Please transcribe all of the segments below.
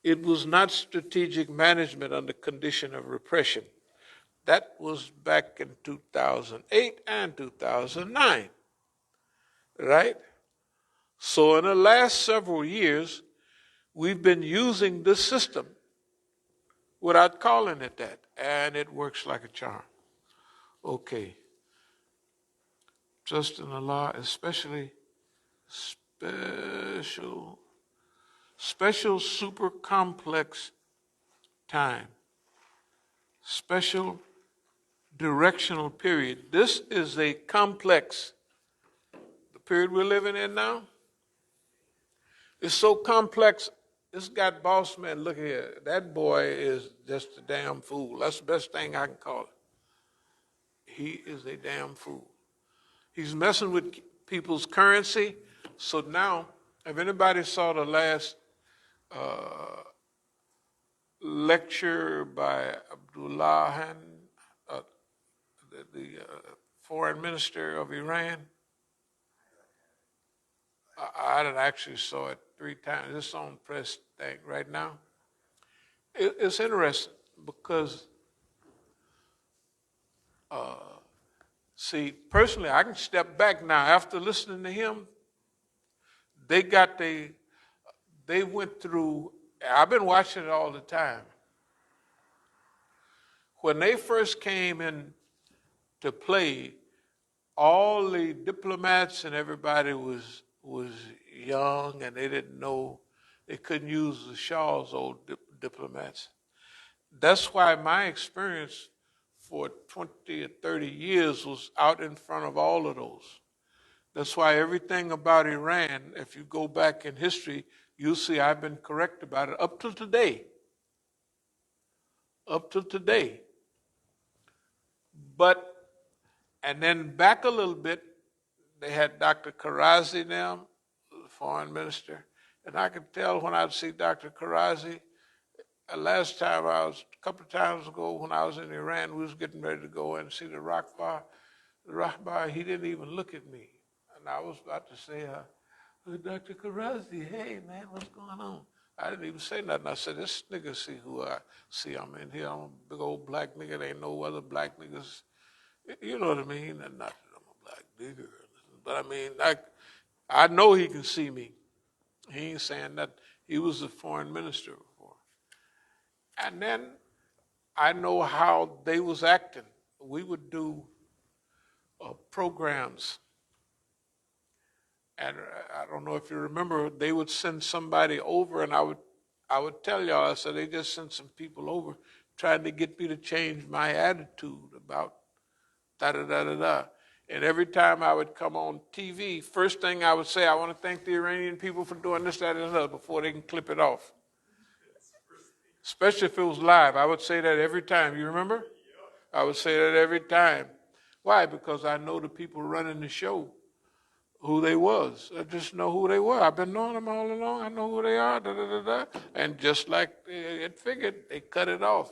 It was not strategic management under condition of repression. That was back in 2008 and 2009, right? So in the last several years, we've been using this system without calling it that, and it works like a charm. Okay. Trust in Allah, especially special super complex time, special directional period. This is a complex, the period we're living in now. It's so complex. It's got boss man, look here, that boy is just a damn fool. That's the best thing I can call it. He is a damn fool. He's messing with people's currency. So now, if anybody saw the last lecture by Abdullahian, the foreign minister of Iran, I actually saw it 3 times. It's on press thing right now. It's interesting because, see, personally, I can step back now after listening to him. They went through. I've been watching it all the time. When they first came in to play, all the diplomats and everybody was young, and they didn't know, they couldn't use the Shah's old diplomats. That's why my experience for 20 or 30 years was out in front of all of those. That's why everything about Iran, if you go back in history, you'll see I've been correct about it up till today. Up till today. But, and then back a little bit, they had Dr. Karazi now, the foreign minister, and I could tell when I'd see Dr. Karazi, last time a couple of times ago when I was in Iran, we was getting ready to go and see the Rahbar. The Rahbar, he didn't even look at me. And I was about to say, Dr. Karazi, hey man, what's going on? I didn't even say nothing. I said, this nigga see who I see. I'm in here. I'm a big old black nigga. There ain't no other black niggas. You know what I mean? And not that I'm a black nigga. But I mean, I know he can see me. He ain't saying that. He was the foreign minister before. And then I know how they was acting. We would do programs. And I don't know if you remember, they would send somebody over, and I would tell y'all, I said, they just sent some people over trying to get me to change my attitude about da-da-da-da-da. And every time I would come on TV, first thing I would say, I want to thank the Iranian people for doing this, that, and the other before they can clip it off. Especially if it was live. I would say that every time. You remember? I would say that every time. Why? Because I know the people running the show, who they was. I just know who they were. I've been knowing them all along. I know who they are, da-da-da-da. And just like it figured, they cut it off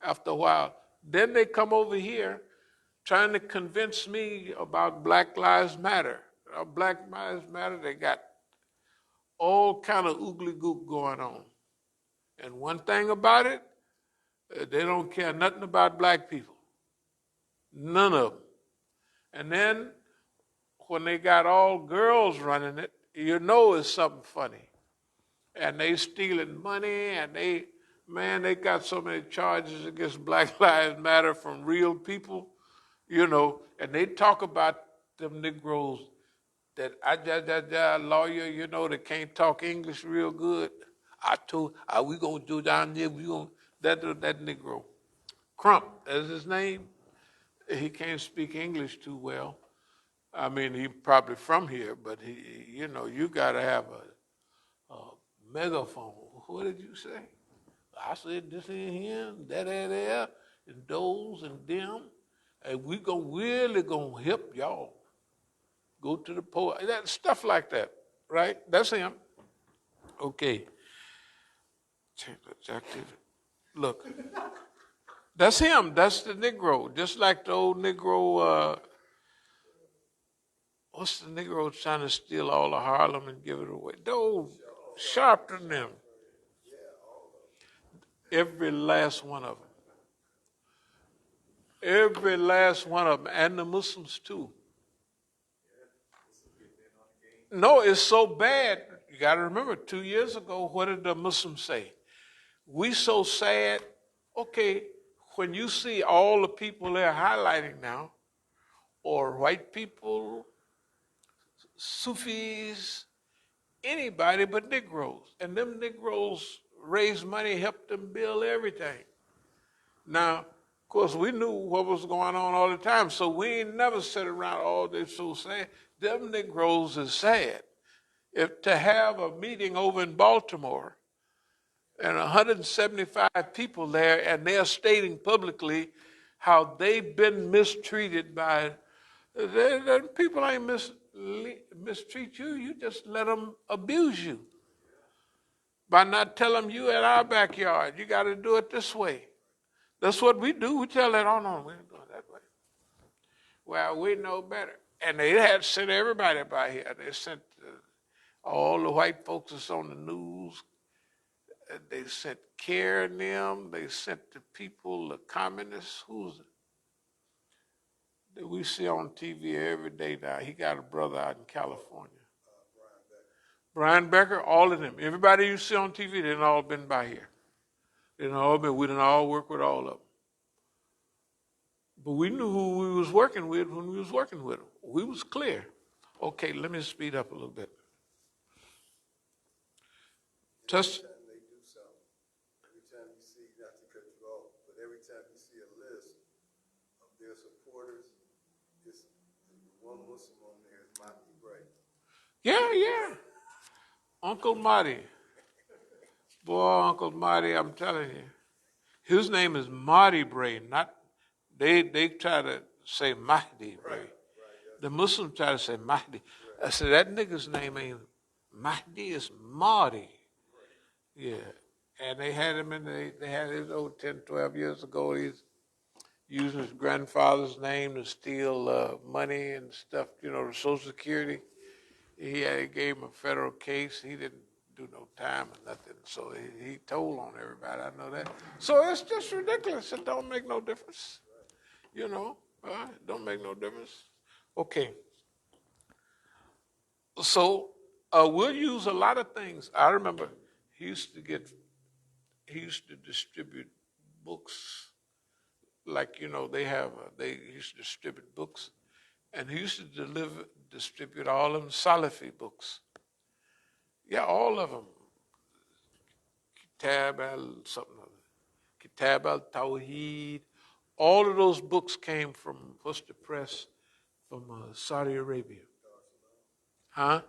after a while. Then they come over here trying to convince me about Black Lives Matter. Black Lives Matter, they got all kind of oogly gook going on. And one thing about it, they don't care nothing about black people. None of them. And then when they got all girls running it, you know it's something funny. And they stealing money, and they got so many charges against Black Lives Matter from real people, you know, and they talk about them Negroes that lawyer, you know, that can't talk English real good. I told, we gonna do down there, we gonna, that Negro. Crump, that's his name. He can't speak English too well. I mean, he probably from here, but he, you know, you gotta have a megaphone. What did you say? I said this in here, that there, and those and them, and we really gonna help y'all. Go to the poet, that stuff like that, right? That's him. Okay. Look, that's him. That's the Negro. Just like the old Negro. What's the Negro trying to steal all of Harlem and give it away? The old Sharpton them. Every last one of them. Every last one of them, and the Muslims too. No, it's so bad. You got to remember, 2 years ago, what did the Muslims say? We so sad. Okay, when you see all the people they're highlighting now, or white people, Sufis, anybody but Negroes. And them Negroes raised money, helped them build everything. Now, of course, we knew what was going on all the time, so we ain't never sat around, oh, they're so sad. Them Negroes is sad. If to have a meeting over in Baltimore and 175 people there, and they're stating publicly how they've been mistreated by, people ain't mistreat you, you just let them abuse you by not telling you at our backyard, you got to do it this way. That's what we do. We tell that, oh no, we ain't doing it that way. Well, we know better. And they had sent everybody by here. They sent all the white folks that's on the news. They sent Care and them. They sent the people, the communists. Who's it? That we see on TV every day now. He got a brother out in California. Brian Becker, all of them. Everybody you see on TV, they've all been by here. We didn't all work with all of them. But we knew who we was working with when we was working with them. We was clear. Okay, let me speed up a little bit. Just They do something. Every time you see, not to cut you off, but every time you see a list of their supporters, it's one Muslim on there is Mahdi Bray. yeah. Uncle Marty. Boy, Uncle Marty, I'm telling you. His name is Marty Bray, not they try to say Mahdi Bray. Right, The Muslims try to say Mahdi. I said, that nigga's name ain't Mahdi, it's Marty. Yeah. And they had him they had his old 10, 12 years ago. He's using his grandfather's name to steal money and stuff, the Social Security. He gave him a federal case. He didn't do no time or nothing. So he told on everybody. I know that. So it's just ridiculous. It don't make no difference. It don't make no difference. Okay. So we'll use a lot of things. I remember he used to distribute books. Like, they used to distribute books. And he used to distribute all of them Salafi books. Yeah, all of them. Kitab al-Tawheed. All of those books came from, what's the press? From Saudi Arabia. Huh?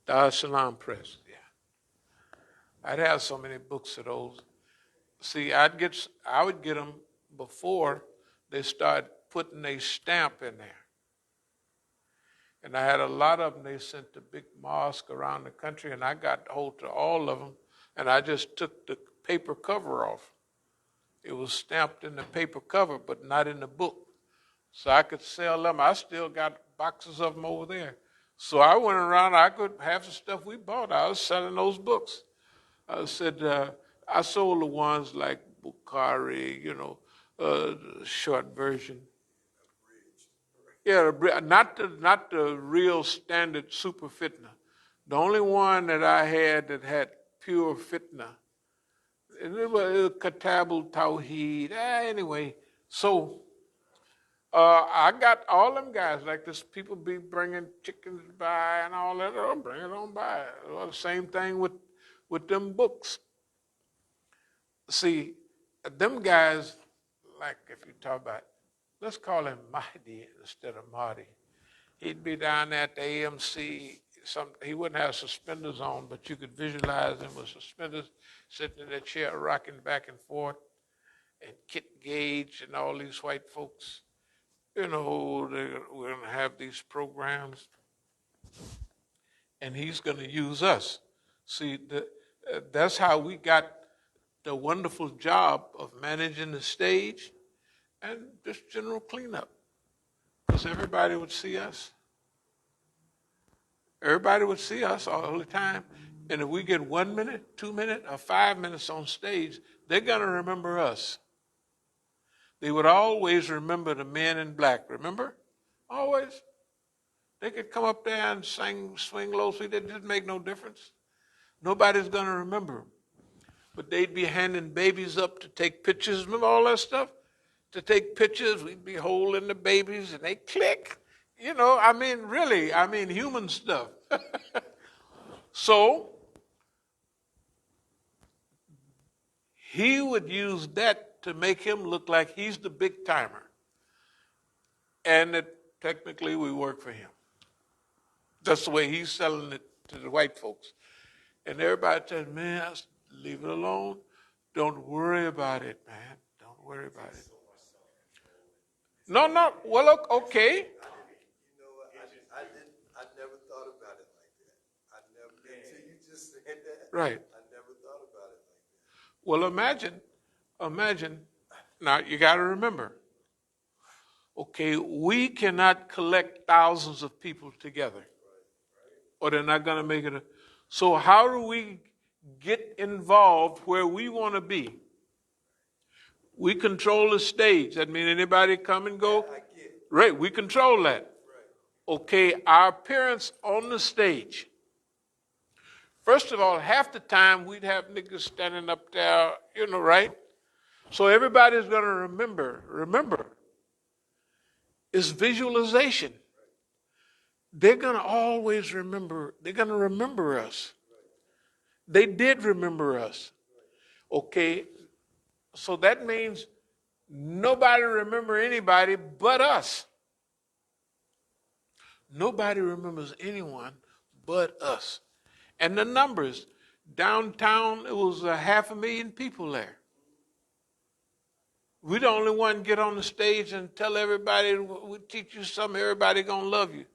Dar es Salaam Press, yeah. I'd have so many books of those. See, I would get them before they started putting a stamp in there. And I had a lot of them. They sent to big mosque around the country, and I got hold to all of them, and I just took the paper cover off. It was stamped in the paper cover, but not in the book. So I could sell them. I still got boxes of them over there. So I went around, half the stuff we bought, I was selling those books. I said, I sold the ones like Bukhari, the short version. Yeah, not the real standard super fitna. The only one that I had that had pure fitna, and it was Katabul Tawheed. Anyway, so I got all them guys, like this people be bringing chickens by and all that. Oh, bring it on by. Well, the same thing with them books. See, them guys, like if you talk about, let's call him Mahdi instead of Marty. He'd be down there at the AMC. He wouldn't have suspenders on, but you could visualize him with suspenders, sitting in that chair, rocking back and forth, and Kit Gage and all these white folks. We're going to have these programs, and he's going to use us. See, that's how we got the wonderful job of managing the stage and just general cleanup, because everybody would see us. Everybody would see us all the time. And if we get 1 minute, 2 minutes, or 5 minutes on stage, they're going to remember us. They would always remember the men in black, remember? Always. They could come up there and sing, swing low, see, that didn't make no difference. Nobody's going to remember them. But they'd be handing babies up to take pictures, remember all that stuff? To take pictures, we'd be holding the babies, and they click. You know, I mean, really, I mean, human stuff. So, he would use that to make him look like he's the big timer. And that technically we work for him. That's the way he's selling it to the white folks. And everybody says, man, leave it alone. Don't worry about it, man. Don't worry about it. No, well, okay. You know what? I never thought about it like that. I never, until you just said that. Right. I never thought about it like that. Well, imagine, now you got to remember, okay, we cannot collect thousands of people together, or they're not going to make it. So how do we get involved where we want to be? We control the stage. That means anybody come and go? I get it. Right, we control that. Okay, our appearance on the stage. First of all, half the time we'd have niggas standing up there, you know, right? So everybody's going to remember. It's visualization. They're going to always remember. They're going to remember us. They did remember us. Okay, so that means nobody remember anybody but us. Nobody remembers anyone but us. And the numbers, downtown, it was 500,000 people there. We're the only one get on the stage and tell everybody, we teach you something, everybody gonna love you.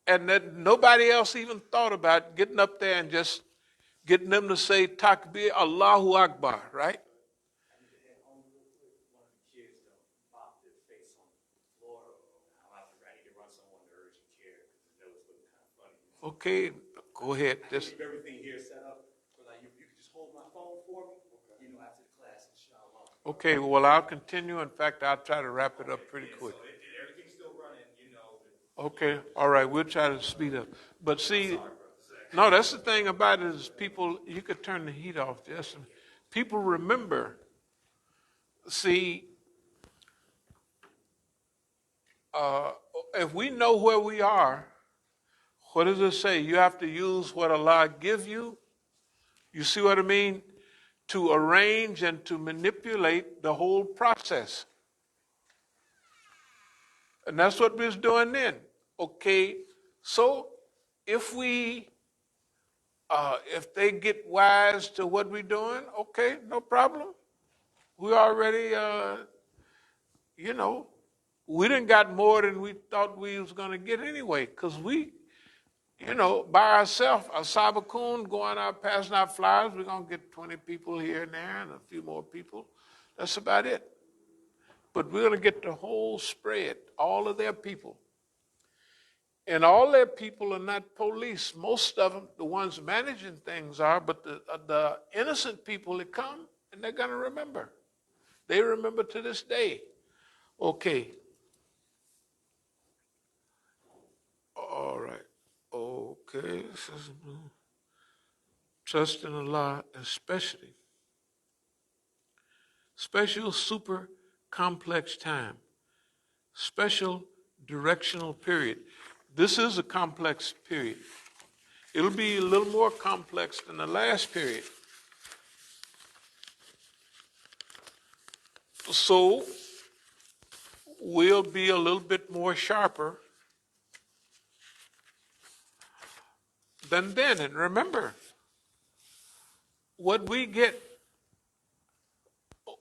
And that nobody else even thought about getting up there and just getting them to say Takbir, Allahu Akbar, right? Okay, go ahead. Just keep everything here set up. So like you can just hold my phone for me, you know, after the class, inshallah. okay. Well, I'll continue. In fact, I'll try to wrap it up pretty quick. So everything's still running, you know. Okay, all right. We'll try to speed up. But see, no, that's the thing about it is people. You could turn the heat off. Just people remember. See, if we know where we are. What does it say? You have to use what Allah give you. You see what I mean? To arrange and to manipulate the whole process. And that's what we was doing then. Okay, so if they get wise to what we're doing, okay, no problem. We already, you know, we done got more than we thought we was going to get anyway, because we, you know, by ourselves, As-Sabiqun, going out, passing out flyers, we're going to get 20 people here and there and a few more people. That's about it. But we're going to get the whole spread, all of their people. And all their people are not police. Most of them, the ones managing things are, but the innocent people that come, and they're going to remember. They remember to this day. Okay. All right. Okay, trust in Allah especially. Special super complex time. Special directional period. This is a complex period. It'll be a little more complex than the last period. So we'll be a little bit more sharper than then. And remember, what we get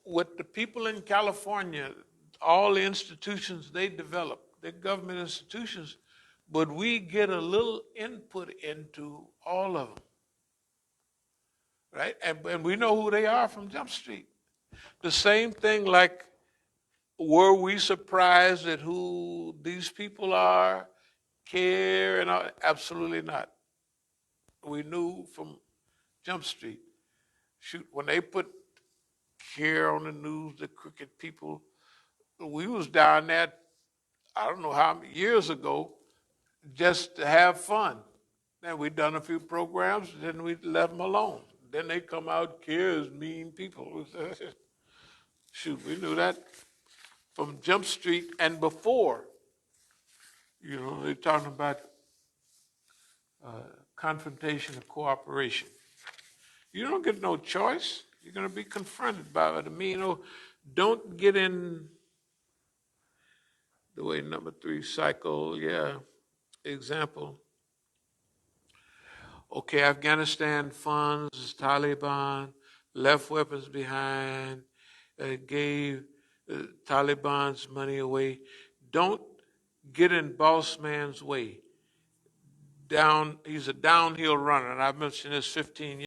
with the people in California, all the institutions they develop, they're government institutions, but we get a little input into all of them, right? And we know who they are from Jump Street. The same thing like, were we surprised at who these people are, care, and all? Absolutely not. We knew from Jump Street. Shoot, when they put care on the news, the cricket people, we was down there, I don't know how many years ago, just to have fun. Then we done a few programs, then we let them alone. Then they come out, care is mean people. Shoot, we knew that from Jump Street and before. You know, they're talking about confrontation and cooperation. You don't get no choice. You're going to be confronted by it. I mean, you know, don't get in the way number 3 cycle, example. Okay, Afghanistan funds, Taliban, left weapons behind, gave Taliban's money away. Don't get in boss man's way. He's a downhill runner, and I've mentioned this 15 years.